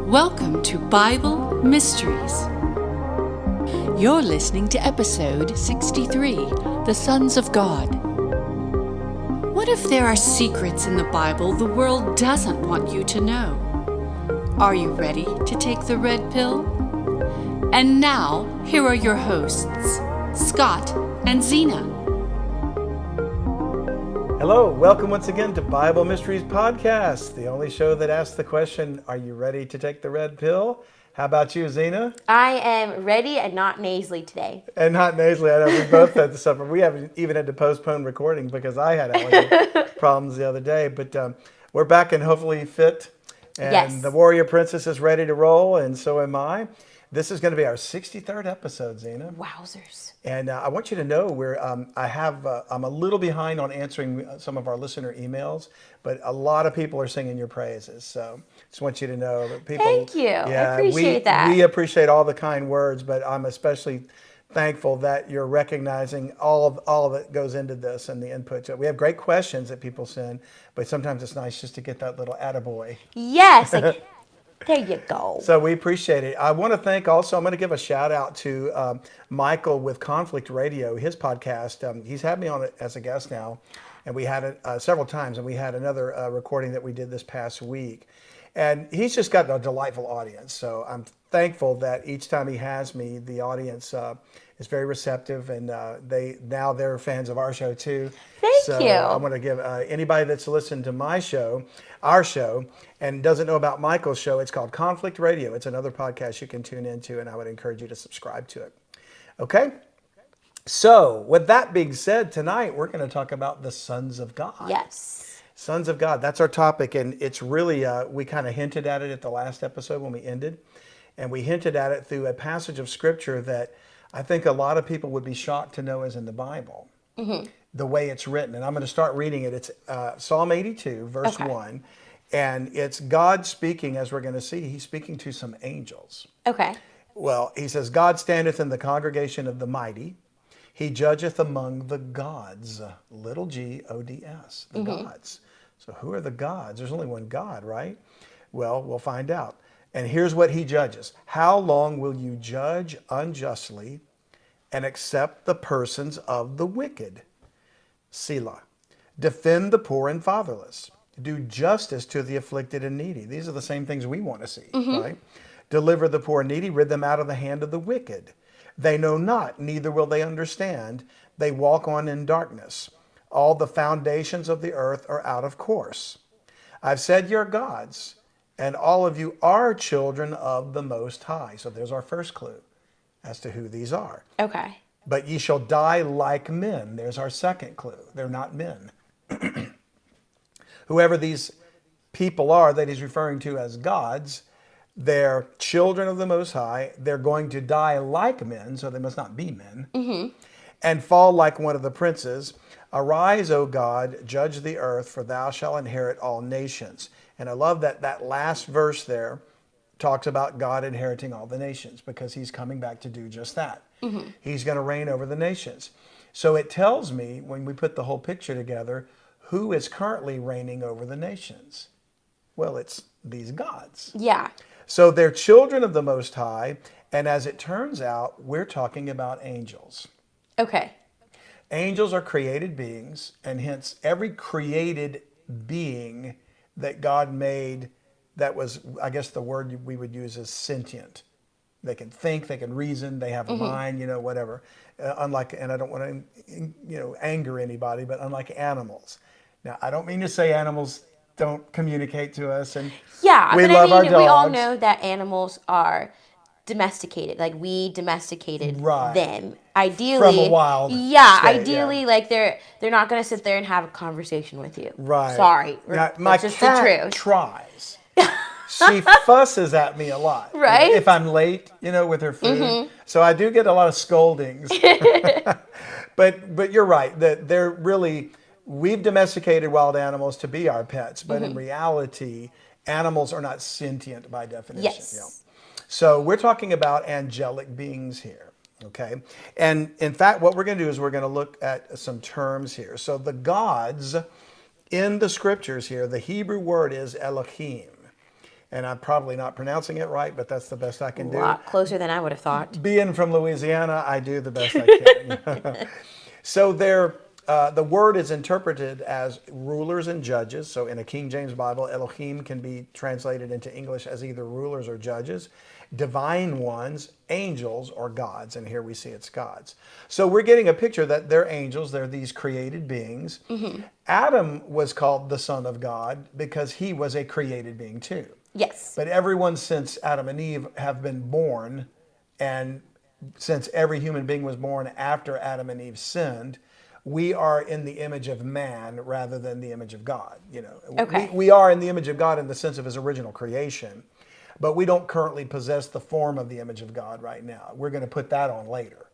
Welcome to Bible Mysteries. You're listening to episode 63, The Sons of God. What if there are secrets in the Bible the world doesn't want you to know? Are you ready to take the red pill? And now, here are your hosts, Scott and Xena. Hello, welcome once again to Bible Mysteries Podcast, the only show that asks the question, are you ready to take the red pill? How about you, Xena? I am ready and not nasally today. And not nasally. I know we both had to suffer. We haven't even had to postpone recording because I had allergy problems the other day. But we're back and hopefully fit. And Yes. The Warrior Princess is ready to roll, and so am I. This is going to be our 63rd episode, Xena. Wowzers. And I want you to know I'm a little behind on answering some of our listener emails, but a lot of people are singing your praises. So just want you to know that people. Thank you. I appreciate that. We appreciate all the kind words, but I'm especially thankful that you're recognizing all that goes into this and the input. We have great questions that people send, but sometimes it's nice just to get that little attaboy. Yes. There you go. So we appreciate it. I want to thank also, I'm going to give a shout out to Michael with Conflict Radio, his podcast. He's had me on it as a guest now, and we had it several times, and we had another recording that we did this past week. And he's just got a delightful audience. So I'm thankful that each time he has me, the audience is very receptive, and they're fans of our show too. Thank you. I want to give anybody that's listened to our show, and doesn't know about Michael's show, it's called Conflict Radio. It's another podcast you can tune into, and I would encourage you to subscribe to it. Okay? So, with that being said, tonight we're going to talk about the sons of God. Yes. Sons of God, that's our topic, and it's really, we kind of hinted at it at the last episode when we ended, and we hinted at it through a passage of Scripture that I think a lot of people would be shocked to know is in the Bible, the way it's written. And I'm going to start reading it. It's Psalm 82, verse 1, and it's God speaking, as we're going to see. He's speaking to some angels. Okay. Well, he says, God standeth in the congregation of the mighty. He judgeth among the gods, little g-o-d-s, the gods. So who are the gods? There's only one God, right? Well, we'll find out. And here's what he judges. How long will you judge unjustly and accept the persons of the wicked? Selah. Defend the poor and fatherless. Do justice to the afflicted and needy. These are the same things we want to see, right? Deliver the poor and needy. Rid them out of the hand of the wicked. They know not, neither will they understand. They walk on in darkness. All the foundations of the earth are out of course. I've said you're gods, and all of you are children of the Most High. So there's our first clue as to who these are. Okay. But ye shall die like men. There's our second clue. They're not men. Whoever these people are that he's referring to as gods, they're children of the Most High. They're going to die like men, so they must not be men, and fall like one of the princes. Arise, O God, judge the earth, for thou shalt inherit all nations. And I love that last verse there talks about God inheriting all the nations, because he's coming back to do just that. He's going to reign over the nations. So it tells me, when we put the whole picture together, who is currently reigning over the nations? Well, it's these gods. Yeah. So they're children of the Most High, and as it turns out, we're talking about angels. Okay. Angels are created beings, and hence every created being that God made, that was, I guess the word we would use is sentient. They can think, they can reason, they have a mind, whatever. Unlike, and I don't want to, anger anybody, but unlike animals. Now, I don't mean to say animals don't communicate to us, and we love our dogs. We all know that animals are domesticated. Like, we domesticated them. Ideally, from a wild state, ideally, like they're not going to sit there and have a conversation with you. Right. Sorry. Now, That's my just cat the truth. tries. She fusses at me a lot. Right. If I'm late, with her food. So I do get a lot of scoldings. But you're right. That they're really, we've domesticated wild animals to be our pets. But in reality, animals are not sentient by definition. Yes. So we're talking about angelic beings here. Okay. And in fact, what we're going to do is we're going to look at some terms here. So the gods in the scriptures here, the Hebrew word is Elohim. And I'm probably not pronouncing it right, but that's the best I can do. A lot closer than I would have thought. Being from Louisiana, I do the best I can. So the word is interpreted as rulers and judges. So in a King James Bible, Elohim can be translated into English as either rulers or judges. Divine ones, angels, or gods. And here we see it's gods. So we're getting a picture that they're angels. They're these created beings. Adam was called the Son of God because he was a created being too. Yes. But everyone since Adam and Eve have been born, and since every human being was born after Adam and Eve sinned, we are in the image of man rather than the image of God. You know, Okay. we are in the image of God in the sense of his original creation, but we don't currently possess the form of the image of God right now. We're going to put that on later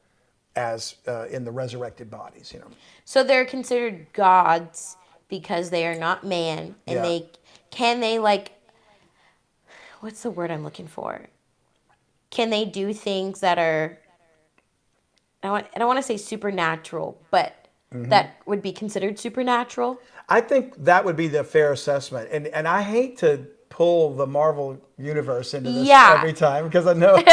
as in the resurrected bodies, you know. So they're considered gods because they are not man, and they like, what's the word I'm looking for? Can they do things that are, I don't want to say supernatural, but that would be considered supernatural? I think that would be the fair assessment. And I hate to pull the Marvel universe into this every time because I know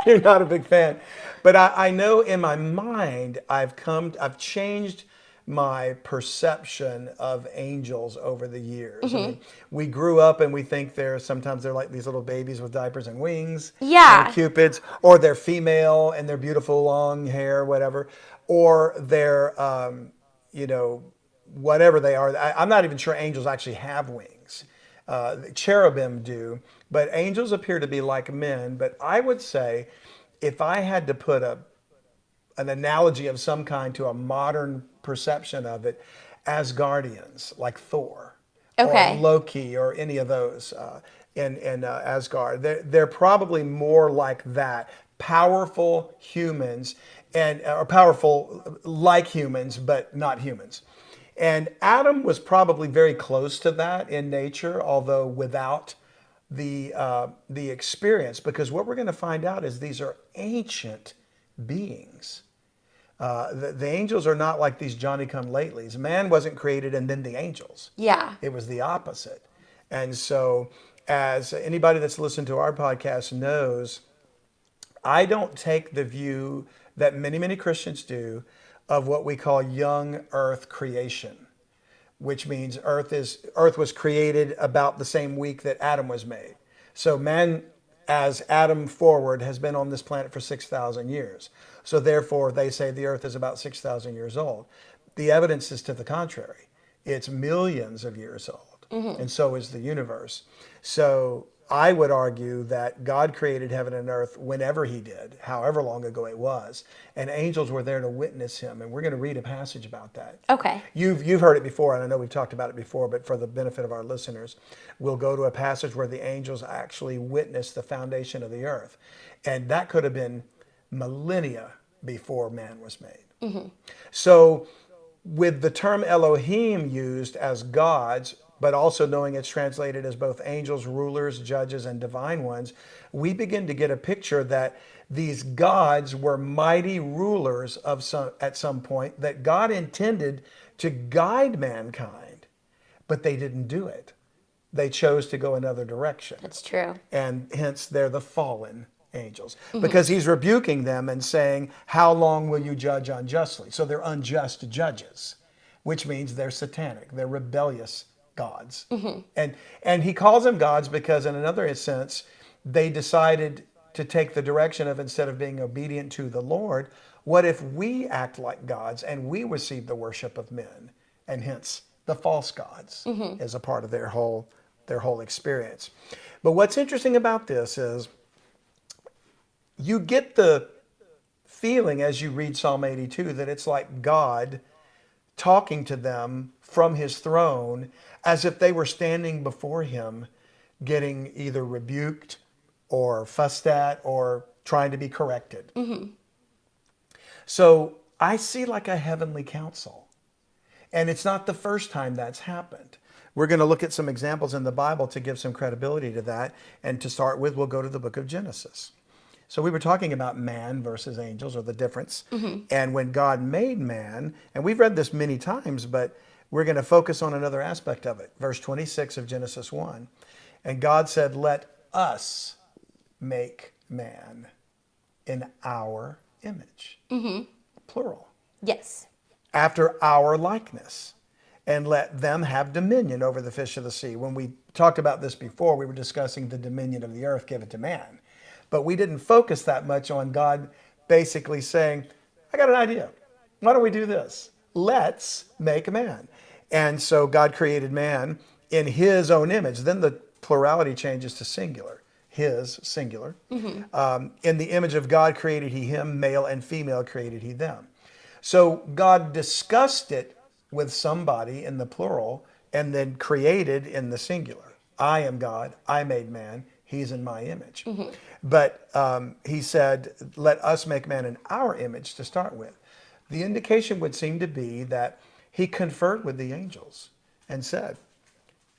you're not a big fan. But I know in my mind I've changed my perception of angels over the years. I mean, we grew up and we think sometimes they're like these little babies with diapers and wings. Yeah. And cupids, or they're female and they're beautiful long hair, whatever. Or they're, whatever they are. I'm not even sure angels actually have wings. Cherubim do, but angels appear to be like men. But I would say if I had to put an analogy of some kind to a modern perception of it, Asgardians, like Thor, or Loki, or any of those in Asgard. They're probably more like that, powerful humans, or powerful like humans, but not humans. And Adam was probably very close to that in nature, although without the experience, because what we're going to find out is these are ancient beings. The angels are not like these Johnny-come-latelys. Man wasn't created and then the angels. Yeah. It was the opposite. And so as anybody that's listened to our podcast knows, I don't take the view that many, many Christians do of what we call young earth creation, which means earth was created about the same week that Adam was made. So man, as Adam forward, has been on this planet for 6,000 years. So therefore, they say the earth is about 6,000 years old. The evidence is to the contrary. It's millions of years old, and so is the universe. So I would argue that God created heaven and earth whenever he did, however long ago it was, and angels were there to witness him. And we're going to read a passage about that. Okay. You've heard it before, and I know we've talked about it before, but for the benefit of our listeners, we'll go to a passage where the angels actually witnessed the foundation of the earth. And that could have been millennia before man was made. So with the term Elohim used as gods, but also knowing it's translated as both angels, rulers, judges, and divine ones, we begin to get a picture that these gods were mighty rulers at some point, that God intended to guide mankind, but they didn't do it. They chose to go another direction. That's true. And hence they're the fallen angels, because he's rebuking them and saying, how long will you judge unjustly? So they're unjust judges, which means they're satanic, they're rebellious gods. And he calls them gods because in another sense, they decided to take the direction of, instead of being obedient to the Lord, what if we act like gods and we receive the worship of men? And hence the false gods as a part of their whole experience. But what's interesting about this is you get the feeling as you read Psalm 82 that it's like God talking to them from his throne as if they were standing before him, getting either rebuked or fussed at or trying to be corrected. So I see like a heavenly council. And it's not the first time that's happened. We're going to look at some examples in the Bible to give some credibility to that. And to start with, we'll go to the book of Genesis. So we were talking about man versus angels, or the difference. And when God made man, and we've read this many times, but we're going to focus on another aspect of it. Verse 26 of Genesis 1. And God said, let us make man in our image. Plural. Yes. After our likeness. And let them have dominion over the fish of the sea. When we talked about this before, we were discussing the dominion of the earth given to man. But we didn't focus that much on God basically saying, I got an idea. Why don't we do this? Let's make a man. And so God created man in his own image. Then the plurality changes to singular. His, singular. In the image of God created he him, male and female created he them. So God discussed it with somebody in the plural and then created in the singular. I am God, I made man, he's in my image. But he said, let us make man in our image to start with. The indication would seem to be that he conferred with the angels and said,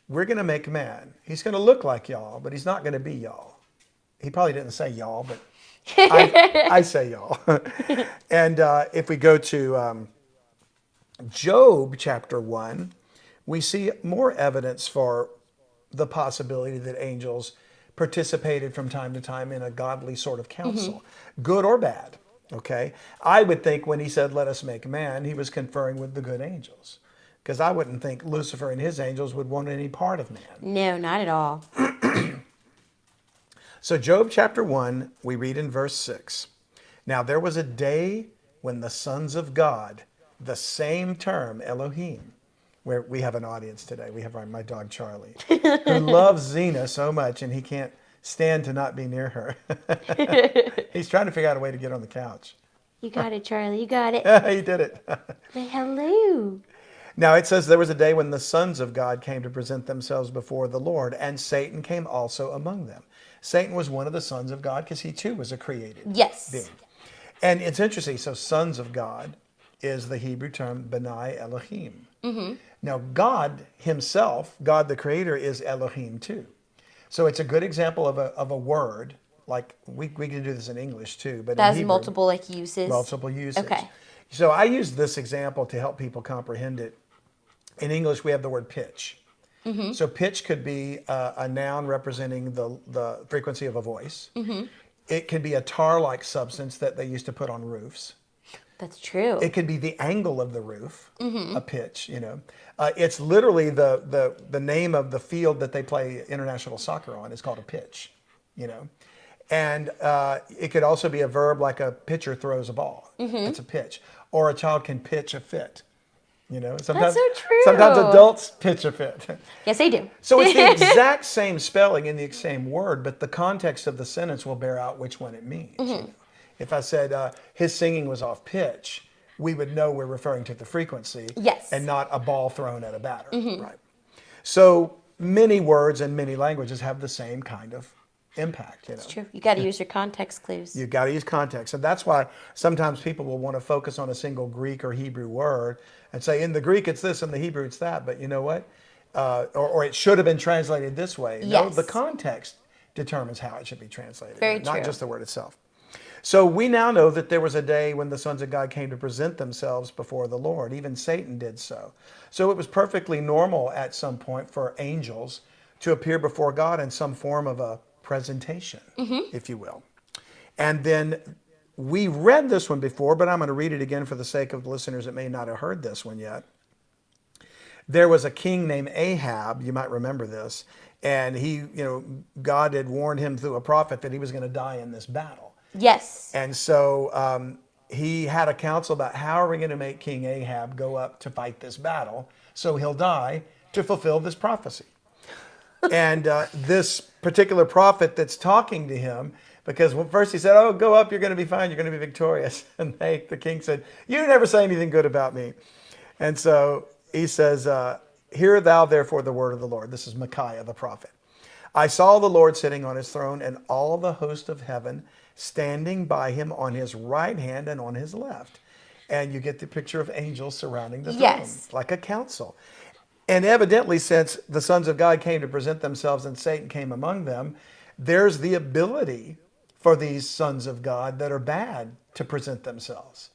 we're going to make man. He's going to look like y'all, but he's not going to be y'all. He probably didn't say y'all, but I say y'all. And if we go to Job chapter 1, we see more evidence for the possibility that angels participated from time to time in a godly sort of council, good or bad. Okay, I would think when he said, let us make man, he was conferring with the good angels. Because I wouldn't think Lucifer and his angels would want any part of man. No, not at all. So Job chapter 1, we read in verse 6. Now there was a day when the sons of God, the same term, Elohim, where we have an audience today. We have my dog Charlie, who loves Xena so much and he can't stand to not be near her. He's trying to figure out a way to get on the couch. You got it, Charlie. You got it. He did it. Say hello. Now it says there was a day when the sons of God came to present themselves before the Lord, and Satan came also among them. Satan was one of the sons of God because he too was a created being. And it's interesting. So sons of God is the Hebrew term Benai Elohim. Now God himself, God the creator, is Elohim too. So it's a good example of a word. Like we can do this in English too, but that in has Hebrew, multiple uses. Multiple uses. Okay. So I use this example to help people comprehend it. In English, we have the word pitch. So pitch could be a noun representing the frequency of a voice. It could be a tar-like substance that they used to put on roofs. That's true. It could be the angle of the roof, a pitch, you know. It's literally the name of the field that they play international soccer on is called a pitch, you know. And it could also be a verb like a pitcher throws a ball. It's a pitch. Or a child can pitch a fit. You know, sometimes, that's so true. Sometimes adults pitch a fit. Yes, they do. So it's the exact same spelling in the same word, but the context of the sentence will bear out which one it means. You know? If I said his singing was off pitch, we would know we're referring to the frequency and not a ball thrown at a batter. Right. So many words and many languages have the same kind of impact. You know? It's true. You got to use your context clues. You've got to use context. And that's why sometimes people will want to focus on a single Greek or Hebrew word and say, in the Greek it's this, in the Hebrew it's that. But you know what? Or it should have been translated this way. No, the context determines how it should be translated. Very true. Not just the word itself. So we now know that there was a day when the sons of God came to present themselves before the Lord. Even Satan did so. So it was perfectly normal at some point for angels to appear before God in some form of a presentation, if you will. And then we read this one before, but I'm going to read it again for the sake of the listeners that may not have heard this one yet. There was a king named Ahab, you might remember this, and he, you know, God had warned him through a prophet that he was going to die in this battle. Yes. And so he had a council about how are we going to make King Ahab go up to fight this battle so he'll die to fulfill this prophecy. And this particular prophet that's talking to him, because first he said, oh, go up, you're going to be fine, you're going to be victorious. And the king said, you never say anything good about me. And so he says, hear thou therefore the word of the Lord. This is Micaiah the prophet. I saw the Lord sitting on his throne and all the host of heaven standing by him on his right hand and on his left. And you get the picture of angels surrounding the throne, like a council. And evidently, since the sons of God came to present themselves and Satan came among them, there's the ability for these sons of God that are bad to present themselves.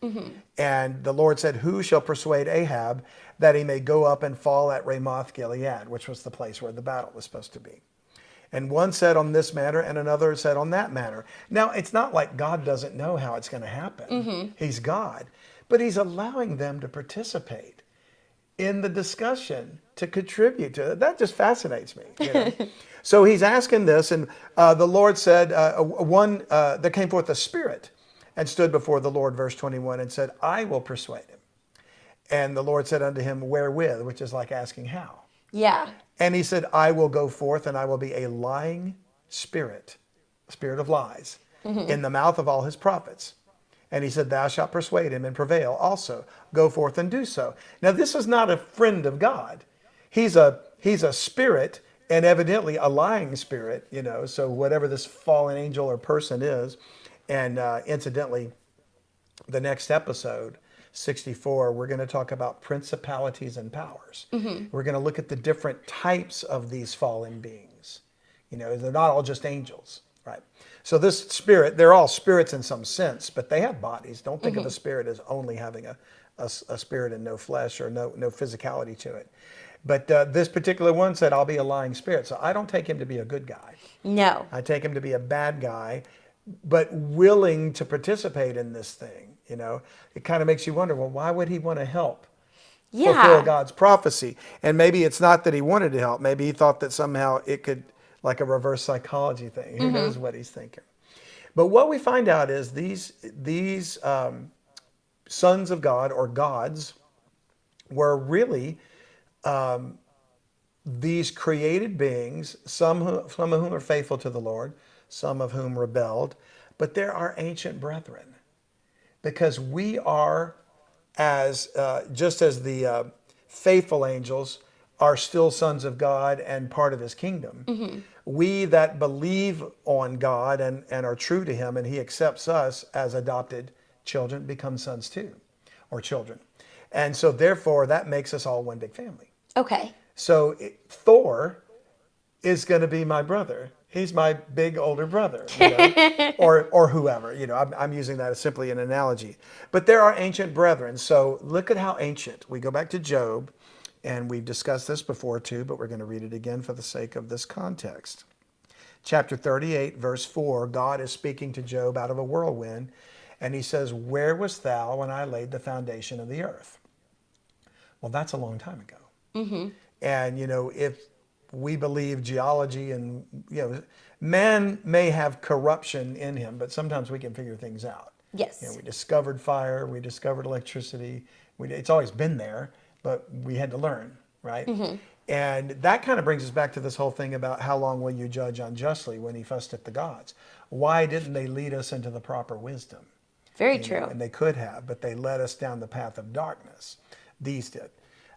And the Lord said, who shall persuade Ahab that he may go up and fall at Ramoth Gilead, which was the place where the battle was supposed to be. And one said on this manner and another said on that manner. Now, it's not like God doesn't know how it's going to happen. He's God. But he's allowing them to participate in the discussion, to contribute to it. That just fascinates me. So he's asking this, and the Lord said, there came forth a spirit and stood before the Lord, verse 21, and said, I will persuade him. And the Lord said unto him, wherewith, which is like asking how. Yeah. And he said, I will go forth, and I will be a lying spirit, spirit of lies, in the mouth of all his prophets. And he said, thou shalt persuade him and prevail also. Go forth and do so. Now, this is not a friend of God. He's a spirit, and evidently a lying spirit, so whatever this fallen angel or person is. And incidentally, the next episode, 64, we're going to talk about principalities and powers. We're going to look at the different types of these fallen beings. They're not all just angels, right? So this spirit, they're all spirits in some sense, but they have bodies. Don't think of a spirit as only having a spirit and no flesh or no physicality to it. But this particular one said, I'll be a lying spirit. So I don't take him to be a good guy. No. I take him to be a bad guy, but willing to participate in this thing. It kind of makes you wonder, well, why would he want to help fulfill God's prophecy? And maybe it's not that he wanted to help. Maybe he thought that somehow it could, like a reverse psychology thing. Who knows what he's thinking? But what we find out is these sons of God, or gods, were really these created beings, some of whom are faithful to the Lord, some of whom rebelled, but they're our ancient brethren. Because we are, just as the faithful angels are still sons of God and part of his kingdom, we that believe on God and are true to him, and he accepts us as adopted children, become sons too, or children. And so therefore, that makes us all one big family. Okay. So Thor is going to be my brother. He's my big older brother, or whoever. I'm using that as simply an analogy. But there are ancient brethren. So look at how ancient. We go back to Job, and we've discussed this before too, but we're going to read it again for the sake of this context. Chapter 38, verse 4, God is speaking to Job out of a whirlwind, and he says, where wast thou when I laid the foundation of the earth? Well, that's a long time ago. And, if we believe geology and, man may have corruption in him, but sometimes we can figure things out. Yes. We discovered fire, we discovered electricity. It's always been there, but we had to learn, right? And that kind of brings us back to this whole thing about how long will you judge unjustly when he fussed at the gods? Why didn't they lead us into the proper wisdom? Very true. And they could have, but they led us down the path of darkness. These did.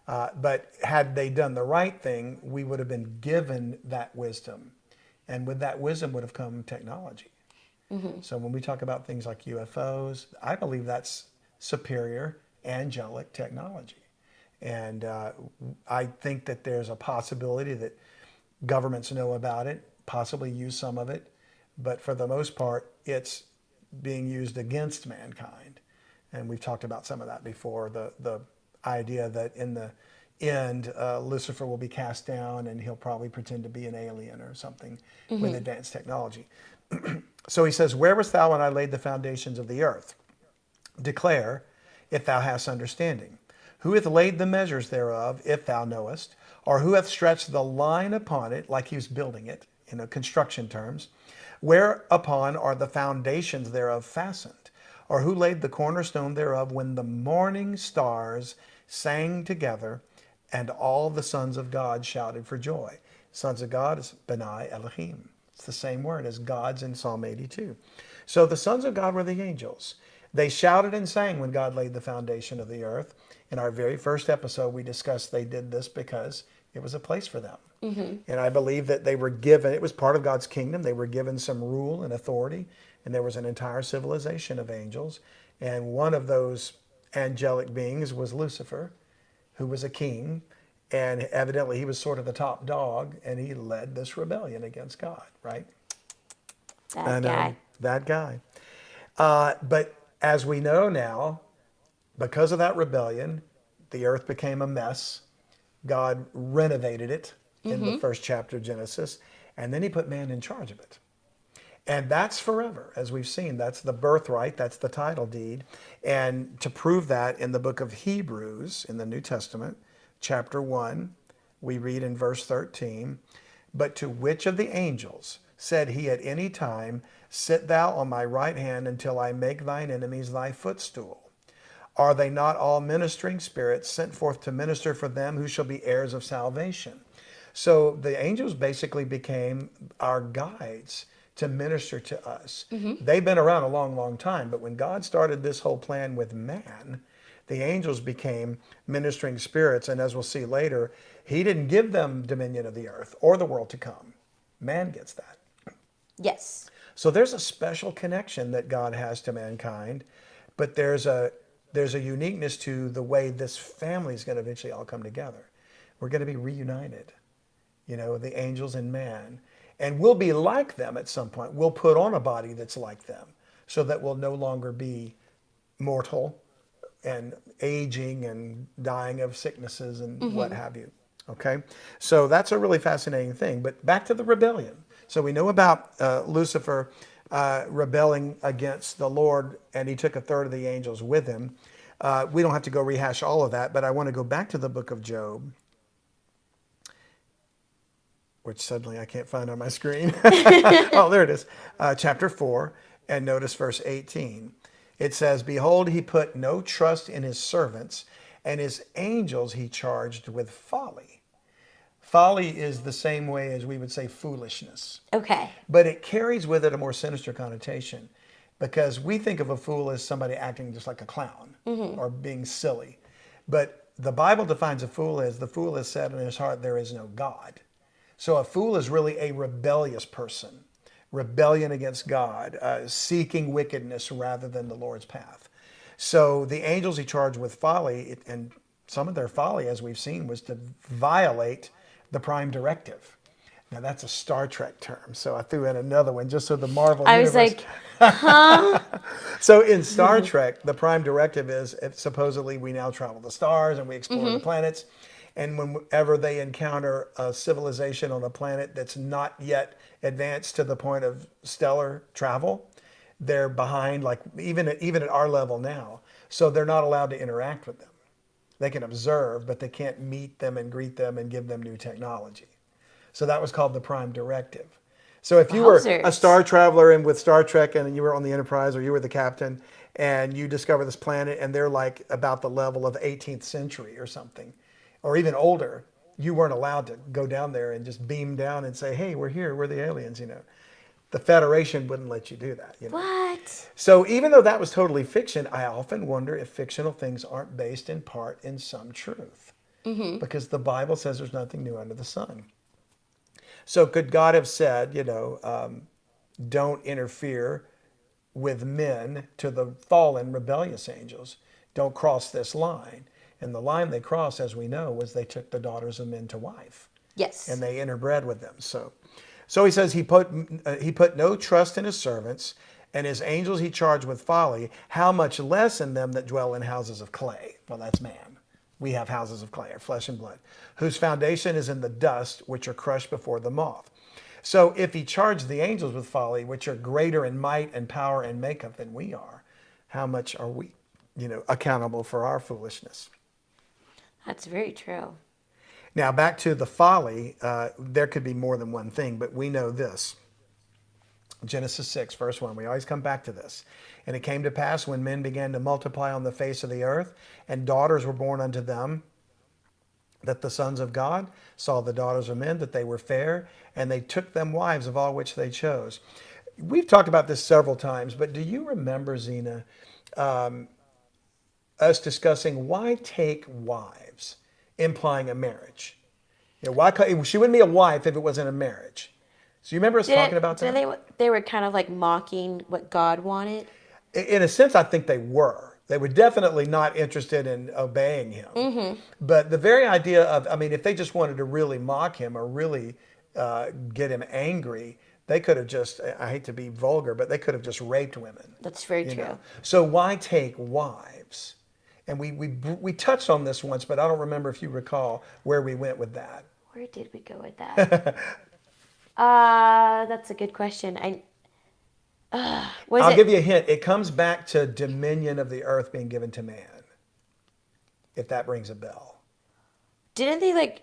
But had they done the right thing, we would have been given that wisdom. And with that wisdom would have come technology. So when we talk about things like UFOs, I believe that's superior angelic technology. And I think that there's a possibility that governments know about it, possibly use some of it. But for the most part, it's being used against mankind. And we've talked about some of that before, the idea that in the end, Lucifer will be cast down and he'll probably pretend to be an alien or something with advanced technology. So he says, where wast thou when I laid the foundations of the earth? Declare, if thou hast understanding. Who hath laid the measures thereof, if thou knowest? Or who hath stretched the line upon it, like he was building it, in construction terms? Whereupon are the foundations thereof fastened? Or who laid the cornerstone thereof when the morning stars sang together and all the sons of God shouted for joy? Sons of God is Benai Elohim. It's the same word as gods in Psalm 82. So the sons of God were the angels. They shouted and sang when God laid the foundation of the earth. In our very first episode, we discussed they did this because it was a place for them. And I believe that they were given, it was part of God's kingdom. They were given some rule and authority. And there was an entire civilization of angels. And one of those angelic beings was Lucifer, who was a king. And evidently he was sort of the top dog. And he led this rebellion against God, right? That guy. But as we know now, because of that rebellion, the earth became a mess. God renovated it in the first chapter of Genesis. And then he put man in charge of it. And that's forever, as we've seen. That's the birthright. That's the title deed. And to prove that, in the book of Hebrews, in the New Testament, chapter 1, we read in verse 13, "But to which of the angels said he at any time, Sit thou on my right hand until I make thine enemies thy footstool? Are they not all ministering spirits sent forth to minister for them who shall be heirs of salvation?" So the angels basically became our guides to minister to us. They've been around a long, long time, but when God started this whole plan with man, the angels became ministering spirits, and as we'll see later, he didn't give them dominion of the earth or the world to come. Man gets that. Yes. So there's a special connection that God has to mankind, but there's a uniqueness to the way this family is going to eventually all come together. We're going to be reunited, the angels and man. And we'll be like them at some point. We'll put on a body that's like them so that we'll no longer be mortal and aging and dying of sicknesses and what have you. Okay? So that's a really fascinating thing. But back to the rebellion. So we know about Lucifer rebelling against the Lord, and he took a third of the angels with him. We don't have to go rehash all of that, but I want to go back to the book of Job, which suddenly I can't find on my screen. Oh, there it is. Chapter 4, and notice verse 18. It says, "Behold, he put no trust in his servants, and his angels he charged with folly." Folly is the same way as we would say foolishness. Okay. But it carries with it a more sinister connotation, because we think of a fool as somebody acting just like a clown or being silly. But the Bible defines a fool as, the fool has said in his heart, there is no God. So a fool is really a rebellious person, rebellion against God, seeking wickedness rather than the Lord's path. So the angels he charged with folly, and some of their folly, as we've seen, was to violate the prime directive. Now that's a Star Trek term, so I threw in another one just so the Marvel universe. I was like, huh? So in Star Trek, the prime directive is, supposedly we now travel the stars and we explore the planets. And whenever they encounter a civilization on a planet that's not yet advanced to the point of stellar travel, they're behind, like even at our level now. So they're not allowed to interact with them. They can observe, but they can't meet them and greet them and give them new technology. So that was called the prime directive. So if you were a star traveler and with Star Trek and you were on the Enterprise or you were the captain and you discover this planet and they're like about the level of the 18th century or something, or even older, you weren't allowed to go down there and just beam down and say, hey, we're here, we're the aliens, The Federation wouldn't let you do that. What? So even though that was totally fiction, I often wonder if fictional things aren't based in part in some truth. Because the Bible says there's nothing new under the sun. So could God have said, don't interfere with men to the fallen rebellious angels. Don't cross this line. And the line they crossed, as we know, was they took the daughters of men to wife. Yes. And they interbred with them. So he says he put no trust in his servants, and his angels he charged with folly. How much less in them that dwell in houses of clay? Well, that's man. We have houses of clay, flesh and blood, whose foundation is in the dust, which are crushed before the moth. So if he charged the angels with folly, which are greater in might and power and makeup than we are, how much are we, accountable for our foolishness? That's very true. Now, back to the folly, there could be more than one thing, but we know this. Genesis 6, verse 1, we always come back to this. And it came to pass when men began to multiply on the face of the earth, and daughters were born unto them, that the sons of God saw the daughters of men, that they were fair, and they took them wives of all which they chose. We've talked about this several times, but do you remember, Xena, us discussing why take wives, implying a marriage? Why she wouldn't be a wife if it wasn't a marriage. So you remember us talking about that? They were kind of like mocking what God wanted? In a sense, I think they were. They were definitely not interested in obeying him. But the very idea of, if they just wanted to really mock him or really get him angry, they could have just, I hate to be vulgar, but they could have just raped women. That's very true. So why take wives? And we touched on this once, but I don't remember if you recall where we went with that. Where did we go with that? That's a good question. I'll give you a hint. It comes back to dominion of the earth being given to man, if that rings a bell. Didn't they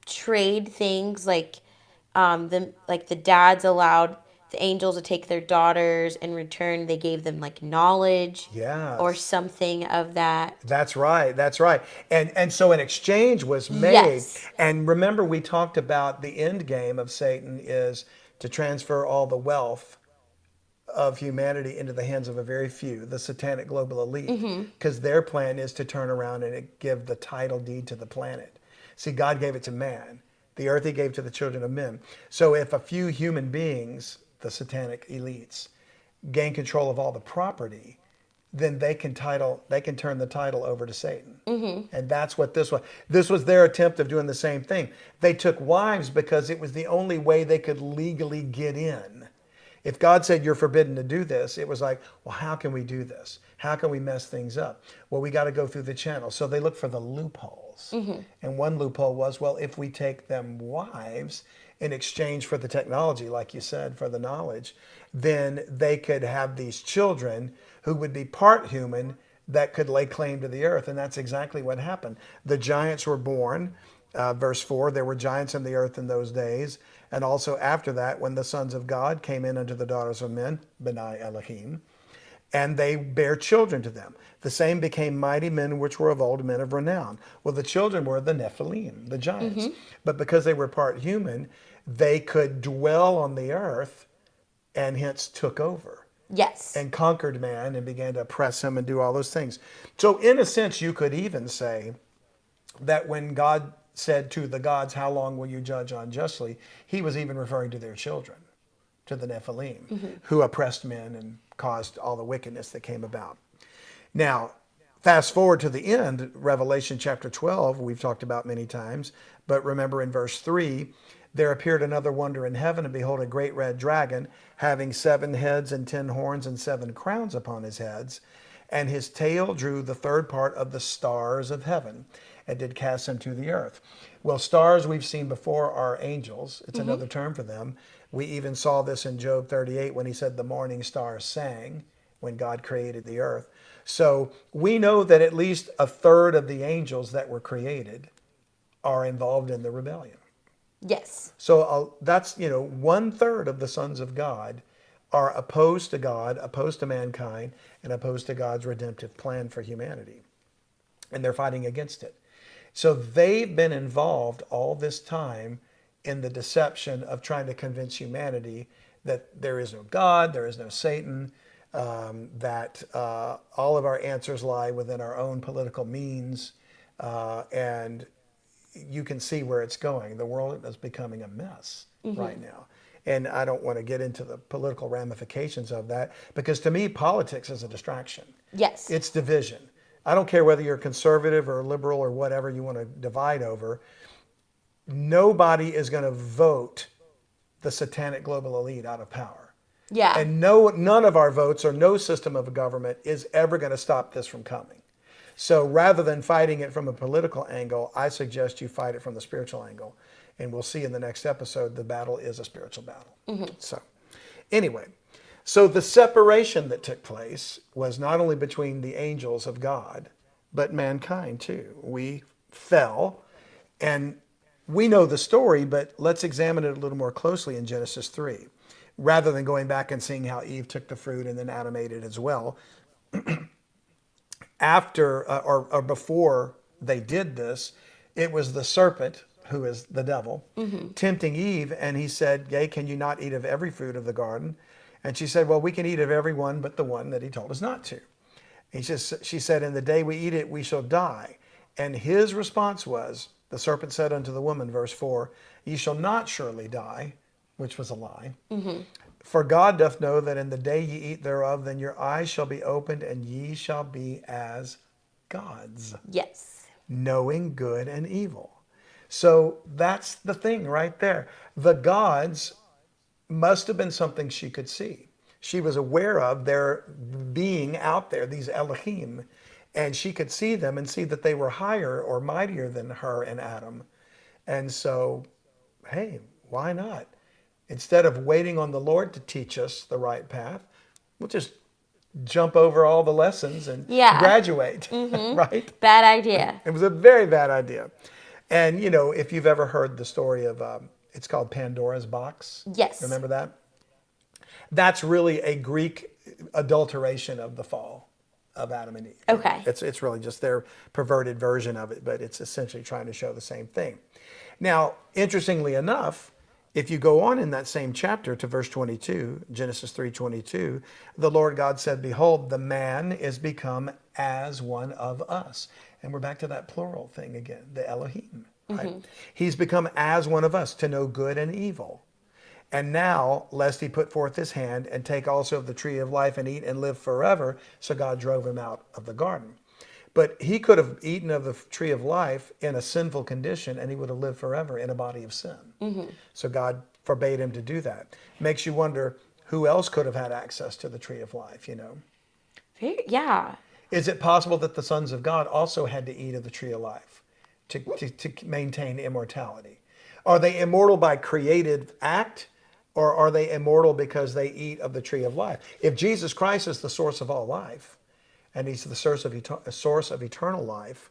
trade things the dads allowed the angels to take their daughters, in return they gave them knowledge, Yes. or something of that. That's right. That's right. And so an exchange was made. Yes. And remember, we talked about the end game of Satan is to transfer all the wealth of humanity into the hands of a very few, the satanic global elite, because their plan is to turn around and give the title deed to the planet. See, God gave it to man. The earth he gave to the children of men. So if a few human beings, the satanic elites, gain control of all the property, then they can turn the title over to Satan. And that's what this was. This was their attempt of doing the same thing. They took wives because it was the only way they could legally get in. If God said you're forbidden to do this, it was like, well, how can we do this? How can we mess things up? Well, we got to go through the channel. So they looked for the loopholes. And one loophole was, well, if we take them wives in exchange for the technology, like you said, for the knowledge, then they could have these children who would be part human that could lay claim to the earth. And that's exactly what happened. The giants were born. Verse 4, there were giants in the earth in those days. And also after that, when the sons of God came in unto the daughters of men, Benai Elohim, and they bare children to them. The same became mighty men which were of old, men of renown. Well, the children were the Nephilim, the giants. But because they were part human, they could dwell on the earth and hence took over. Yes. And conquered man and began to oppress him and do all those things. So in a sense, you could even say that when God said to the gods, how long will you judge unjustly? He was even referring to their children, to the Nephilim, who oppressed men and caused all the wickedness that came about. Now, fast forward to the end, Revelation chapter 12, we've talked about many times, but remember in verse 3, there appeared another wonder in heaven, and behold, a great red dragon, having 7 heads and 10 horns and 7 crowns upon his heads, and his tail drew the third part of the stars of heaven, and did cast them to the earth. Well, stars we've seen before are angels. It's another term for them. We even saw this in Job 38 when he said the morning stars sang when God created the earth. So we know that at least a third of the angels that were created are involved in the rebellion. Yes. So that's, 1/3 of the sons of God are opposed to God, opposed to mankind, and opposed to God's redemptive plan for humanity. And they're fighting against it. So they've been involved all this time in the deception of trying to convince humanity that there is no God, there is no Satan, that all of our answers lie within our own political means, and you can see where it's going. The world is becoming a mess right now. And I don't want to get into the political ramifications of that, because to me, politics is a distraction. Yes. It's division. I don't care whether you're conservative or liberal or whatever you want to divide over. Nobody is going to vote the satanic global elite out of power. Yeah. And none of our votes or no system of government is ever going to stop this from coming. So rather than fighting it from a political angle, I suggest you fight it from the spiritual angle. And we'll see in the next episode, the battle is a spiritual battle. So anyway, so the separation that took place was not only between the angels of God, but mankind too. We fell, and we know the story, but let's examine it a little more closely in Genesis 3. Rather than going back and seeing how Eve took the fruit and then Adam ate it as well. After or before they did this, it was the serpent, who is the devil, tempting Eve, and he said, yea, can you not eat of every fruit of the garden? And she said, well, we can eat of every one but the one that he told us not to. She said, in the day we eat it, we shall die. And his response was, the serpent said unto the woman, verse 4, ye shall not surely die, which was a lie. For God doth know that in the day ye eat thereof, then your eyes shall be opened, and ye shall be as gods. Yes. Knowing good and evil. So that's the thing right there. The gods must have been something she could see. She was aware of their being out there, these Elohim, and she could see them and see that they were higher or mightier than her and Adam. And so, hey, why not? Instead of waiting on the Lord to teach us the right path, we'll just jump over all the lessons and graduate, right? Bad idea. It was a very bad idea. And, if you've ever heard the story of, it's called Pandora's Box. Yes. Remember that? That's really a Greek adulteration of the fall of Adam and Eve. Okay. It's really just their perverted version of it, but it's essentially trying to show the same thing. Now, interestingly enough, if you go on in that same chapter to verse 22, Genesis 3:22, the Lord God said, behold, the man is become as one of us. And we're back to that plural thing again, the Elohim. Right? He's become as one of us to know good and evil. And now, lest he put forth his hand and take also of the tree of life and eat and live forever. So God drove him out of the garden. But he could have eaten of the tree of life in a sinful condition, and he would have lived forever in a body of sin. So God forbade him to do that. Makes you wonder who else could have had access to the tree of life, Yeah. Is it possible that the sons of God also had to eat of the tree of life to maintain immortality? Are they immortal by created act, or are they immortal because they eat of the tree of life? If Jesus Christ is the source of all life, and he's the source of eternal life,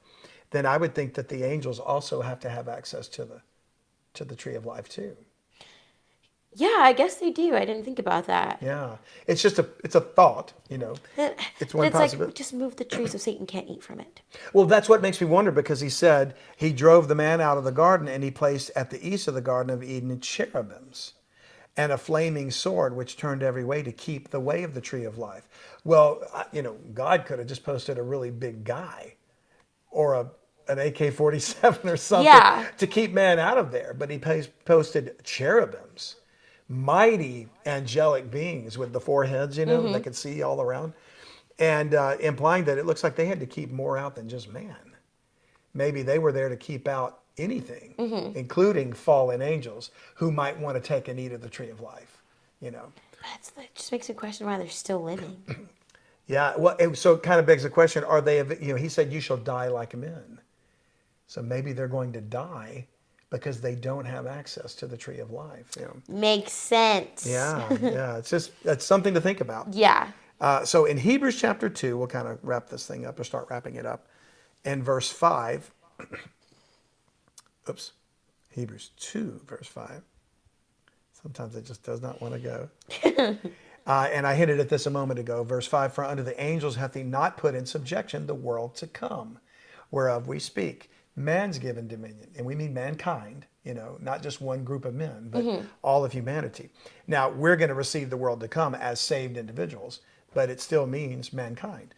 then I would think that the angels also have to have access to the tree of life too. Yeah, I guess they do. I didn't think about that. Yeah, it's just a thought, It's one possibility. Like, just move the tree so Satan can't eat from it. Well, that's what makes me wonder, because he said he drove the man out of the garden, and he placed at the east of the Garden of Eden cherubims and a flaming sword which turned every way to keep the way of the tree of life. Well, God could have just posted a really big guy or an AK-47 or something to keep man out of there. But he posted cherubims, mighty angelic beings with the four heads, that could see all around, and implying that it looks like they had to keep more out than just man. Maybe they were there to keep out anything, including fallen angels who might want to take and eat of the tree of life, That just makes me question why they're still living. Yeah, well, so it kind of begs the question, are they, he said, you shall die like men. So maybe they're going to die because they don't have access to the tree of life. Makes sense. Yeah, it's something to think about. Yeah. So in Hebrews chapter 2, we'll kind of wrap this thing up or start wrapping it up. In verse 5, Hebrews 2, verse 5. Sometimes it just does not want to go. And I hinted at this a moment ago. Verse 5, for unto the angels hath he not put in subjection the world to come, whereof we speak. Man's given dominion, and we mean mankind, not just one group of men, but all of humanity. Now, we're going to receive the world to come as saved individuals, but it still means mankind.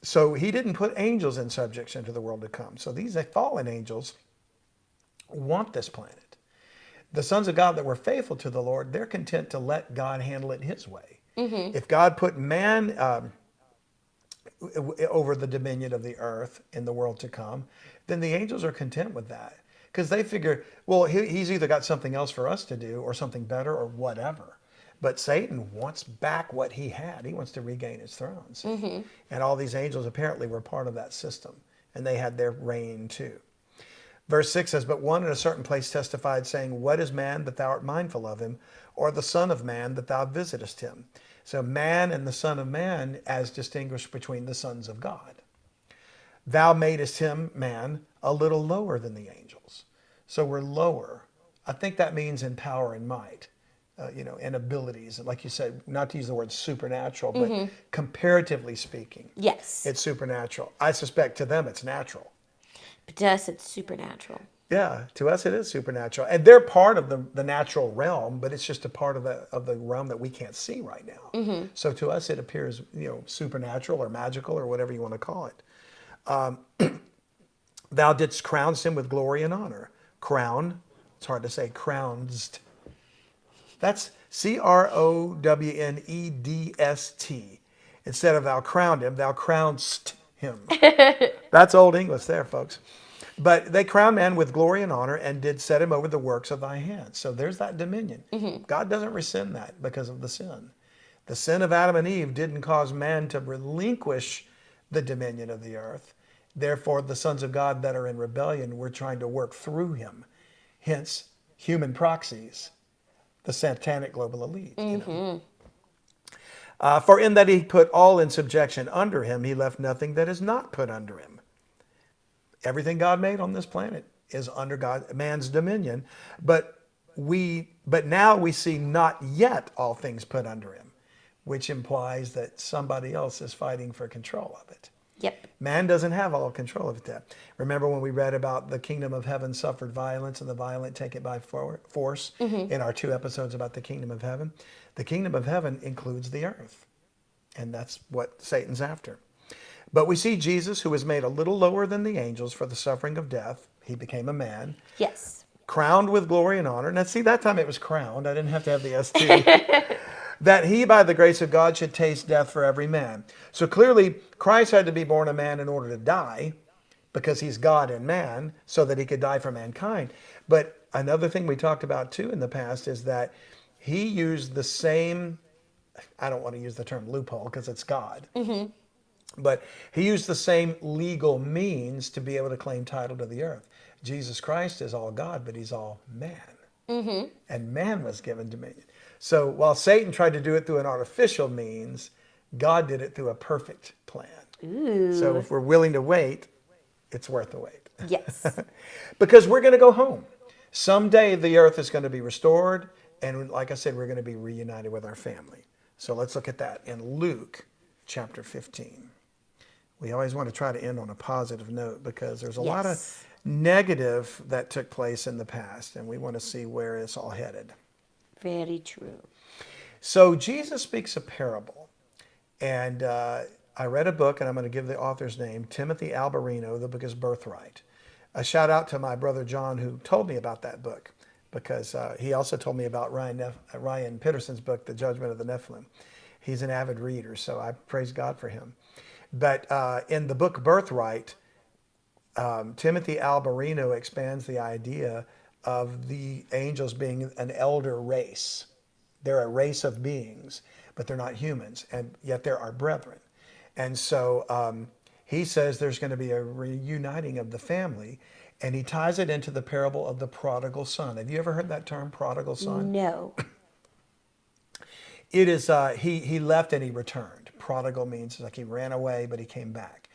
So he didn't put angels in subjection to the world to come. So these fallen angels want this planet. The sons of God that were faithful to the Lord, they're content to let God handle it his way. If God put man over the dominion of the earth in the world to come, then the angels are content with that. Because they figure, well, he's either got something else for us to do or something better or whatever. But Satan wants back what he had. He wants to regain his thrones. And all these angels apparently were part of that system. And they had their reign too. Verse 6 says, but one in a certain place testified, saying, what is man that thou art mindful of him? Or the son of man that thou visitest him? So man and the son of man as distinguished between the sons of God. Thou madest him, man, a little lower than the angels. So we're lower. I think that means in power and might, and abilities. Like you said, not to use the word supernatural, but comparatively speaking. Yes. It's supernatural. I suspect to them it's natural. But to us, it's supernatural. Yeah, to us it is supernatural. And they're part of the natural realm, but it's just a part of the realm that we can't see right now. So to us it appears, supernatural or magical or whatever you want to call it. Thou didst crown him with glory and honor. Crown, it's hard to say, crowned. That's CROWNEDST. Instead of thou crowned him, thou crownedst him. That's Old English there, folks. But they crowned man with glory and honor and did set him over the works of thy hands. So there's that dominion. God doesn't rescind that because of the sin. The sin of Adam and Eve didn't cause man to relinquish the dominion of the earth. Therefore, the sons of God that are in rebellion were trying to work through him. Hence, human proxies, the satanic global elite. For in that he put all in subjection under him, he left nothing that is not put under him. Everything God made on this planet is under man's dominion, but now we see not yet all things put under him, which implies that somebody else is fighting for control of it. Yep. Man doesn't have all control of it. Remember when we read about the kingdom of heaven suffered violence and the violent take it by force in our 2 episodes about the kingdom of heaven? The kingdom of heaven includes the earth. And that's what Satan's after. But we see Jesus, who was made a little lower than the angels for the suffering of death. He became a man. Yes. Crowned with glory and honor. Now, see, that time it was crowned. I didn't have to have the ST. That he, by the grace of God, should taste death for every man. So clearly, Christ had to be born a man in order to die, because he's God and man, so that he could die for mankind. But another thing we talked about, too, in the past is that he used the same, I don't want to use the term loophole because it's God, but he used the same legal means to be able to claim title to the earth. Jesus Christ is all God, but he's all man. And man was given dominion. So while Satan tried to do it through an artificial means, God did it through a perfect plan. Ooh. So if we're willing to wait, it's worth the wait. Yes. Because we're going to go home. Someday the earth is going to be restored. And like I said, we're going to be reunited with our family. So let's look at that in Luke chapter 15. We always want to try to end on a positive note because there's a lot of negative that took place in the past. And we want to see where it's all headed. Very true. So Jesus speaks a parable. And I read a book, and I'm going to give the author's name, Timothy Alberino. The book is Birthright. A shout out to my brother John, who told me about that book, because he also told me about Ryan Peterson's book, The Judgment of the Nephilim. He's an avid reader, so I praise God for him. But in the book Birthright, Timothy Alberino expands the idea of the angels being an elder race. They're a race of beings, but they're not humans, and yet they're our brethren. And so he says there's going to be a reuniting of the family, and he ties it into the parable of the prodigal son. Have you ever heard that term, prodigal son? No. It is, he left and he returned. Prodigal means like he ran away, but he came back.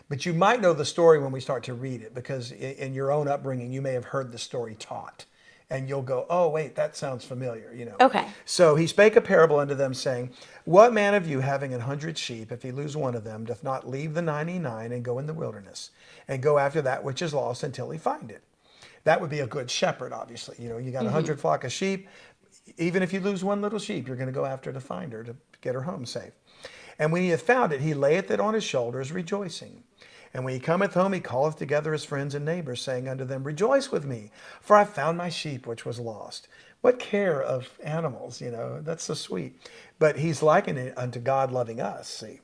But you might know the story when we start to read it, because in your own upbringing, you may have heard the story taught. And you'll go, oh, wait, that sounds familiar, you know. Okay. So he spake a parable unto them, saying, what man of you, having 100 sheep, if he lose one of them, doth not leave the 99 and go in the wilderness, and go after that which is lost until he find it? That would be a good shepherd, obviously. You know, you got 100 flock of sheep. Even if you lose one little sheep, you're going to go after to find her, to get her home safe. And when he hath found it, he layeth it on his shoulders, rejoicing. And when he cometh home, he calleth together his friends and neighbors, saying unto them, rejoice with me, for I found my sheep which was lost. What care of animals, you know, that's so sweet. But he's likening it unto God loving us, see.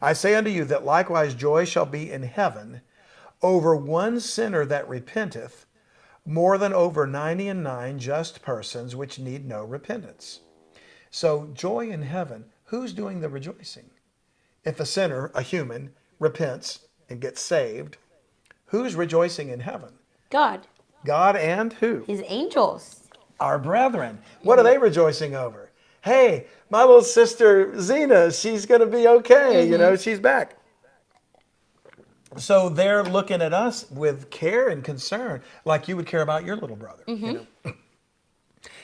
I say unto you that likewise joy shall be in heaven over one sinner that repenteth, more than over 99 just persons which need no repentance. So joy in heaven, who's doing the rejoicing? If a sinner, a human, repents and gets saved, who's rejoicing in heaven? God. God and who? His angels. Our brethren. What are they rejoicing over? Hey, my little sister Xena, she's going to be okay. You know, she's back. So they're looking at us with care and concern, like you would care about your little brother. You know?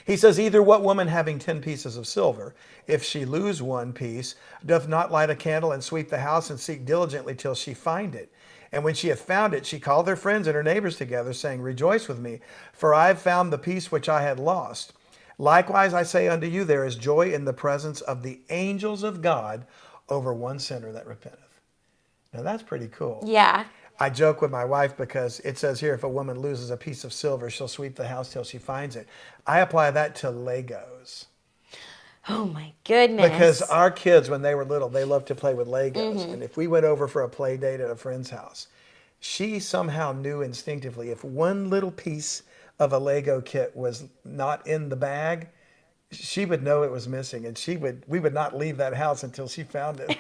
He says, either what woman having 10 pieces of silver, if she lose one piece, doth not light a candle and sweep the house and seek diligently till she find it? And when she hath found it, she called her friends and her neighbors together, saying, rejoice with me, for I have found the piece which I had lost. Likewise, I say unto you, there is joy in the presence of the angels of God over one sinner that repenteth. Now that's pretty cool. Yeah. I joke with my wife because it says here, if a woman loses a piece of silver, she'll sweep the house till she finds it. I apply that to Legos. Oh my goodness. Because our kids, when they were little, they loved to play with Legos. And if we went over for a play date at a friend's house, she somehow knew instinctively if one little piece of a Lego kit was not in the bag, she would know it was missing, and we would not leave that house until she found it.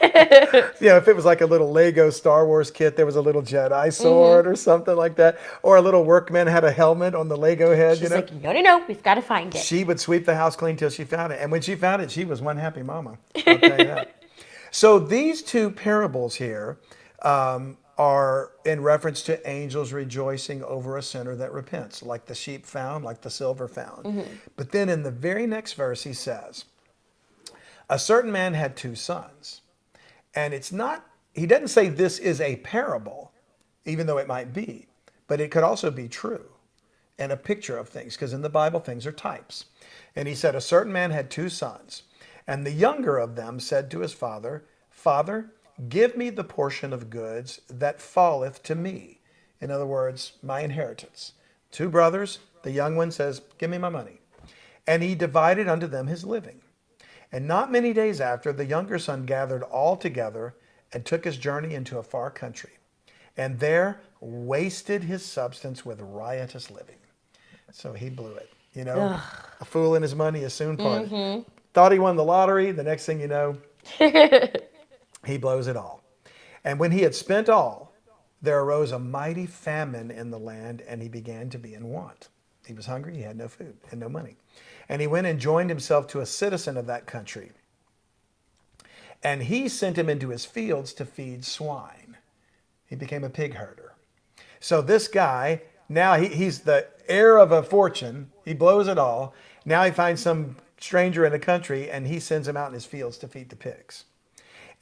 If it was like a little Lego Star Wars kit, there was a little Jedi sword or something like that, or a little workman had a helmet on the Lego head. She's like, no, we've got to find it. She would sweep the house clean till she found it, and when she found it, she was one happy mama. I'll tell you that. So these two parables here are in reference to angels rejoicing over a sinner that repents, like the sheep found, like the silver found. But then in the very next verse, he says, a certain man had 2 sons. And he doesn't say this is a parable, even though it might be, but it could also be true and a picture of things, because in the Bible, things are types. And he said, a certain man had 2 sons, and the younger of them said to his father, Father, give me the portion of goods that falleth to me. In other words, my inheritance. 2 brothers, the young one says, give me my money. And he divided unto them his living. And not many days after, the younger son gathered all together and took his journey into a far country, and there wasted his substance with riotous living. So he blew it. A fool and his money is soon parted. Thought he won the lottery. The next thing you know, he blows it all. And when he had spent all, there arose a mighty famine in the land, and he began to be in want. He was hungry, he had no food and no money. And he went and joined himself to a citizen of that country. And he sent him into his fields to feed swine. He became a pig herder. So this guy, now he's the heir of a fortune. He blows it all. Now he finds some stranger in the country, and he sends him out in his fields to feed the pigs.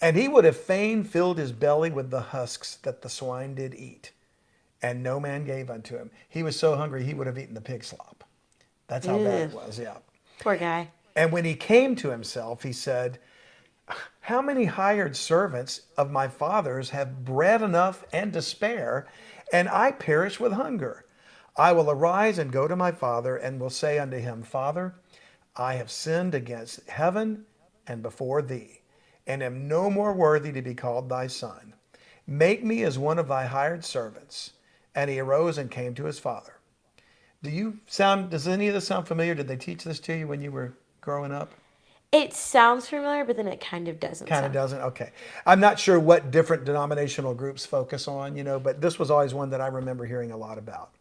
And he would have fain filled his belly with the husks that the swine did eat, and no man gave unto him. He was so hungry he would have eaten the pig slop. That's how bad it was, yeah. Poor guy. And when he came to himself, he said, how many hired servants of my father's have bread enough and to spare, and I perish with hunger? I will arise and go to my father, and will say unto him, Father, I have sinned against heaven and before thee, and am no more worthy to be called thy son. Make me as one of thy hired servants. And he arose and came to his father. Does any of this sound familiar? Did they teach this to you when you were growing up? It sounds familiar, but then it kind of doesn't. Kind of doesn't? Okay. I'm not sure what different denominational groups focus on, but this was always one that I remember hearing a lot about.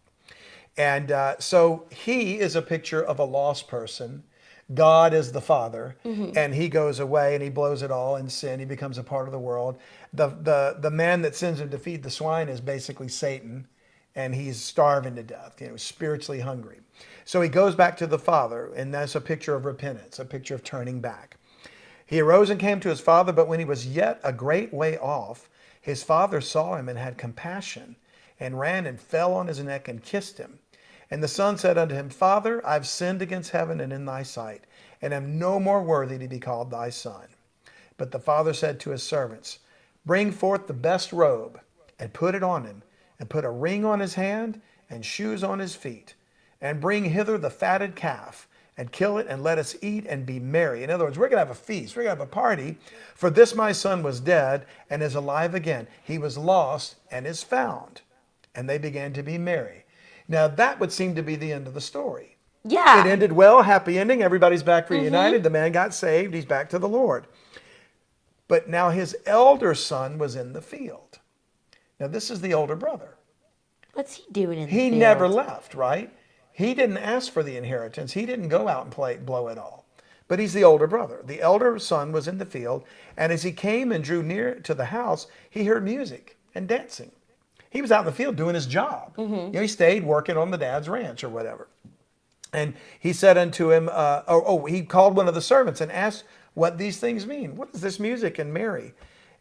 And so he is a picture of a lost person. God is the Father, and he goes away and he blows it all in sin. He becomes a part of the world. The man that sends him to feed the swine is basically Satan, and he's starving to death, spiritually hungry. So he goes back to the Father, and that's a picture of repentance, a picture of turning back. He arose and came to his father, but when he was yet a great way off, his father saw him and had compassion, and ran and fell on his neck and kissed him. And the son said unto him, Father, I've sinned against heaven and in thy sight, and am no more worthy to be called thy son. But the father said to his servants, Bring forth the best robe, and put it on him, and put a ring on his hand, and shoes on his feet. And bring hither the fatted calf, and kill it, and let us eat and be merry. In other words, we're going to have a feast. We're going to have a party. For this my son was dead, and is alive again. He was lost, and is found. And they began to be merry. Now, that would seem to be the end of the story. Yeah. It ended well, happy ending. Everybody's back reunited. The man got saved. He's back to the Lord. But now his elder son was in the field. Now, this is the older brother. What's he doing in the field? He never left, right? He didn't ask for the inheritance. He didn't go out and blow it all. But he's the older brother. The elder son was in the field, and as he came and drew near to the house, he heard music and dancing. He was out in the field doing his job. He stayed working on the dad's ranch or whatever. And he said unto him, he called one of the servants and asked what these things mean. What is this music and merry?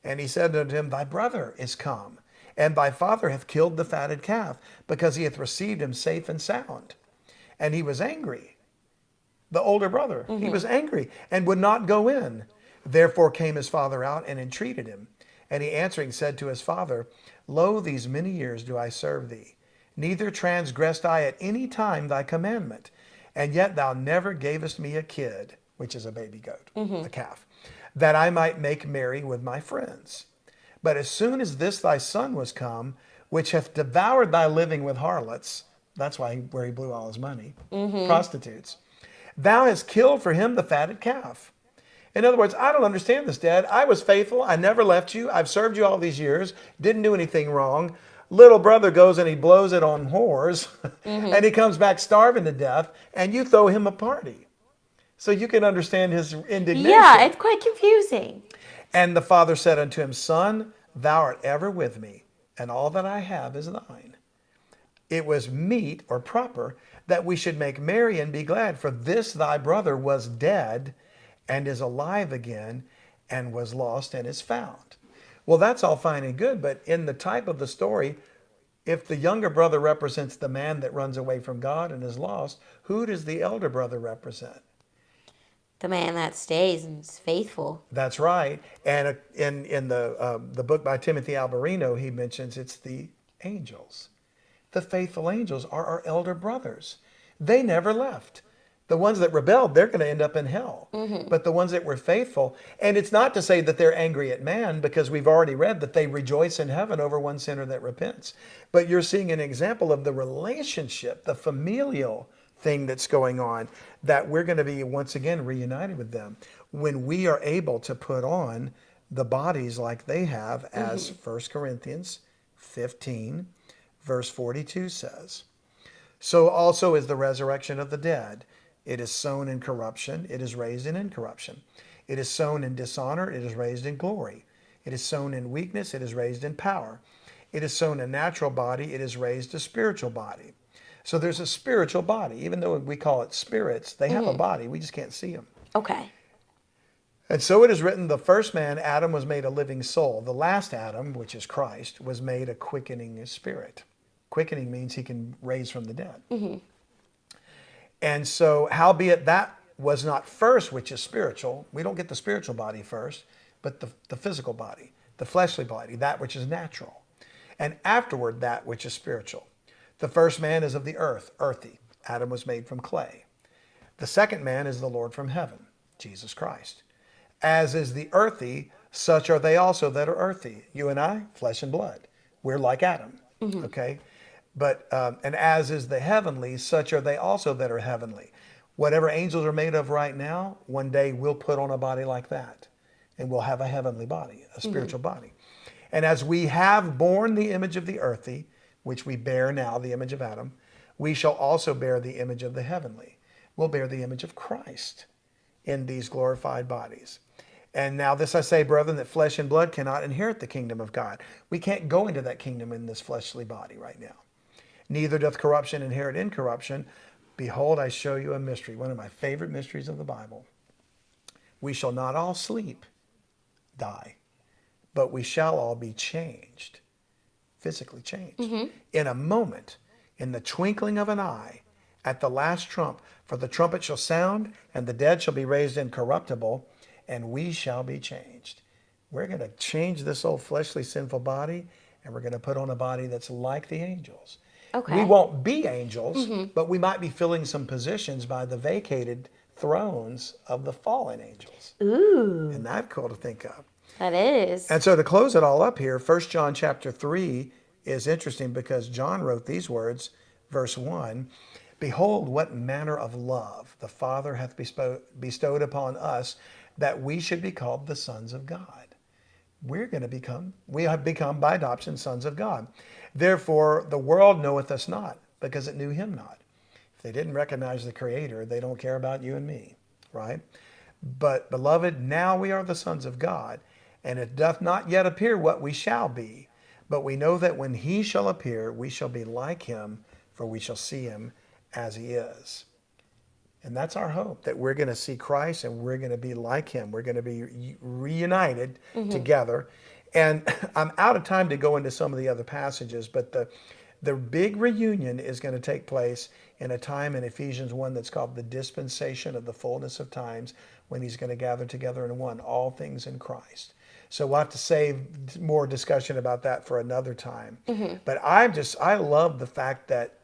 And he said unto him, Thy brother is come, and thy father hath killed the fatted calf, because he hath received him safe and sound. And he was angry. The older brother, he was angry and would not go in. Therefore came his father out and entreated him. And he answering said to his father, Lo, these many years do I serve thee, neither transgressed I at any time thy commandment, and yet thou never gavest me a kid, which is a baby goat, a calf, that I might make merry with my friends. But as soon as this thy son was come, which hath devoured thy living with harlots, that's where he blew all his money, prostitutes, Thou hast killed for him the fatted calf. In other words, I don't understand this, Dad. I was faithful. I never left you. I've served you all these years. Didn't do anything wrong. Little brother goes and he blows it on whores, and he comes back starving to death, and you throw him a party. So you can understand his indignation. Yeah, it's quite confusing. And the father said unto him, Son, thou art ever with me, and all that I have is thine. It was meet or proper that we should make merry and be glad, for this thy brother was dead and is alive again, and was lost and is found. Well, that's all fine and good, but in the type of the story, if the younger brother represents the man that runs away from God and is lost, who does the elder brother represent? The man that stays and is faithful. That's right. And in the book by Timothy Alberino, he mentions it's the angels. The faithful angels are our elder brothers. They never left. The ones that rebelled, they're going to end up in hell. But the ones that were faithful, and it's not to say that they're angry at man, because we've already read that they rejoice in heaven over one sinner that repents. But you're seeing an example of the relationship, the familial thing that's going on, that we're going to be once again reunited with them when we are able to put on the bodies like they have, as 1 Corinthians 15 verse 42 says. So also is the resurrection of the dead. It is sown in corruption, it is raised in incorruption. It is sown in dishonor, it is raised in glory. It is sown in weakness, it is raised in power. It is sown a natural body, it is raised a spiritual body. So there's a spiritual body. Even though we call it spirits, they have a body. We just can't see them. Okay. And so it is written, the first man, Adam, was made a living soul. The last Adam, which is Christ, was made a quickening spirit. Quickening means he can raise from the dead. And so, howbeit that was not first, which is spiritual. We don't get the spiritual body first, but the physical body, the fleshly body, that which is natural. And afterward, that which is spiritual. The first man is of the earth, earthy. Adam was made from clay. The second man is the Lord from heaven, Jesus Christ. As is the earthy, such are they also that are earthy. You and I, flesh and blood. We're like Adam, okay? But, and as is the heavenly, such are they also that are heavenly. Whatever angels are made of right now, one day we'll put on a body like that. And we'll have a heavenly body, a spiritual body. And as we have borne the image of the earthy, which we bear now, the image of Adam, we shall also bear the image of the heavenly. We'll bear the image of Christ in these glorified bodies. And now this I say, brethren, that flesh and blood cannot inherit the kingdom of God. We can't go into that kingdom in this fleshly body right now. Neither doth corruption inherit incorruption. Behold, I show you a mystery, one of my favorite mysteries of the Bible. We shall not all sleep, die, but we shall all be changed, physically changed, in a moment, in the twinkling of an eye, at the last trump. For the trumpet shall sound, and the dead shall be raised incorruptible, and we shall be changed. We're going to change this old fleshly sinful body, and we're going to put on a body that's like the angels. Okay. We won't be angels, but we might be filling some positions by the vacated thrones of the fallen angels. Ooh. And that's cool to think of. That is. And so to close it all up here, 1 John chapter 3 is interesting because John wrote these words, verse 1, Behold, what manner of love the Father hath bestowed upon us, that we should be called the sons of God. We have become by adoption sons of God. Therefore, the world knoweth us not, because it knew him not. If they didn't recognize the Creator, they don't care about you and me, right? But, beloved, now we are the sons of God, and it doth not yet appear what we shall be. But we know that when he shall appear, we shall be like him, for we shall see him as he is. And that's our hope, that we're going to see Christ and we're going to be like him. We're going to be reunited together. And I'm out of time to go into some of the other passages, but the big reunion is going to take place in a time in Ephesians 1 that's called the dispensation of the fullness of times, when he's going to gather together in one, all things in Christ. So we'll have to save more discussion about that for another time. But I love the fact that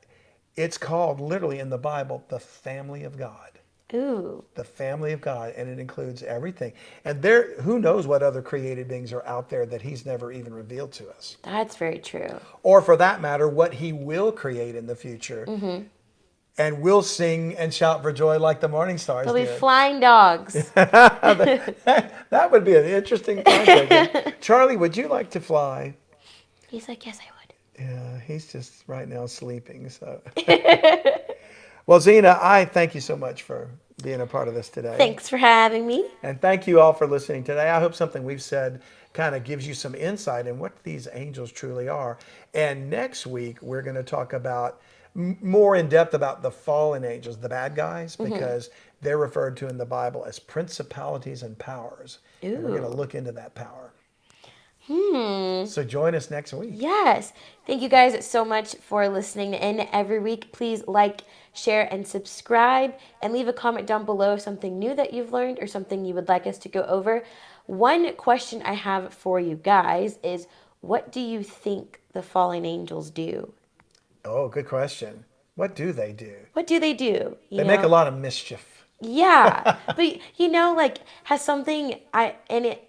it's called literally in the Bible, the family of God. Ooh. The family of God, and it includes everything. And who knows what other created beings are out there that he's never even revealed to us. That's very true. Or for that matter, what he will create in the future. and we'll sing and shout for joy like the morning stars They'll be did. flying dogs. That would be an interesting project. Charlie, would you like to fly? He's like, yes, I would. Yeah, he's just right now sleeping. So, well, Xena, I thank you so much for being a part of this today. Thanks for having me. And thank you all for listening today. I hope something we've said kind of gives you some insight in what these angels truly are. And next week, we're going to talk about more in depth about the fallen angels, the bad guys, because they're referred to in the Bible as principalities and powers. Ooh. And we're going to look into that power. So join us next week. Yes. Thank you guys so much for listening in every week. Please like, share, and subscribe, and leave a comment down below of something new that you've learned or something you would like us to go over. One question I have for you guys is, what do you think the fallen angels do? Oh, good question. What do they do? What do they do? They make a lot of mischief. Yeah, but like, has something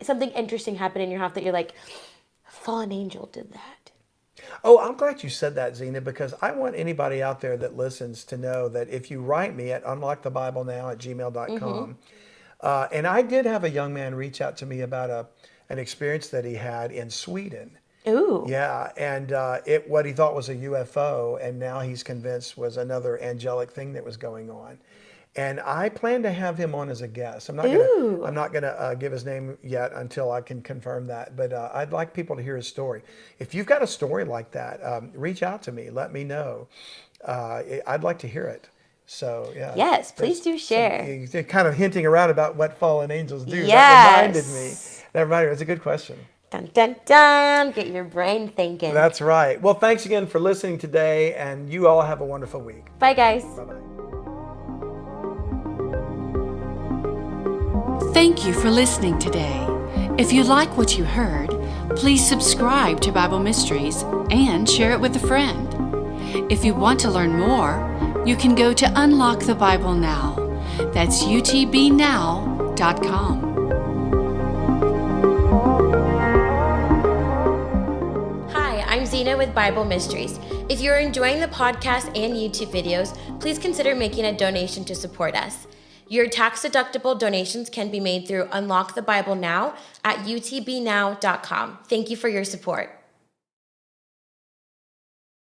something interesting happened in your house that you're like, fallen angel did that? Oh, I'm glad you said that, Xena, because I want anybody out there that listens to know that if you write me at unlockthebibleNow@gmail.com, and I did have a young man reach out to me about an experience that he had in Sweden. Ooh. Yeah, and what he thought was a UFO, and now he's convinced was another angelic thing that was going on. And I plan to have him on as a guest. I'm not gonna give his name yet until I can confirm that. But I'd like people to hear his story. If you've got a story like that, reach out to me. Let me know. I'd like to hear it. So yeah. Yes, please do share. You're kind of hinting around about what fallen angels do. Yes. That reminded me. It's a good question. Dun, dun, dun. Get your brain thinking. That's right. Well, thanks again for listening today, and you all have a wonderful week. Bye, guys. Bye-bye. Thank you for listening today. If you like what you heard, please subscribe to Bible Mysteries and share it with a friend. If you want to learn more, you can go to Unlock the Bible Now. That's utbnow.com. I'm Xena with Bible Mysteries. If you're enjoying the podcast and YouTube videos, please consider making a donation to support us. Your tax-deductible donations can be made through Unlock the Bible Now at utbnow.com. Thank you for your support.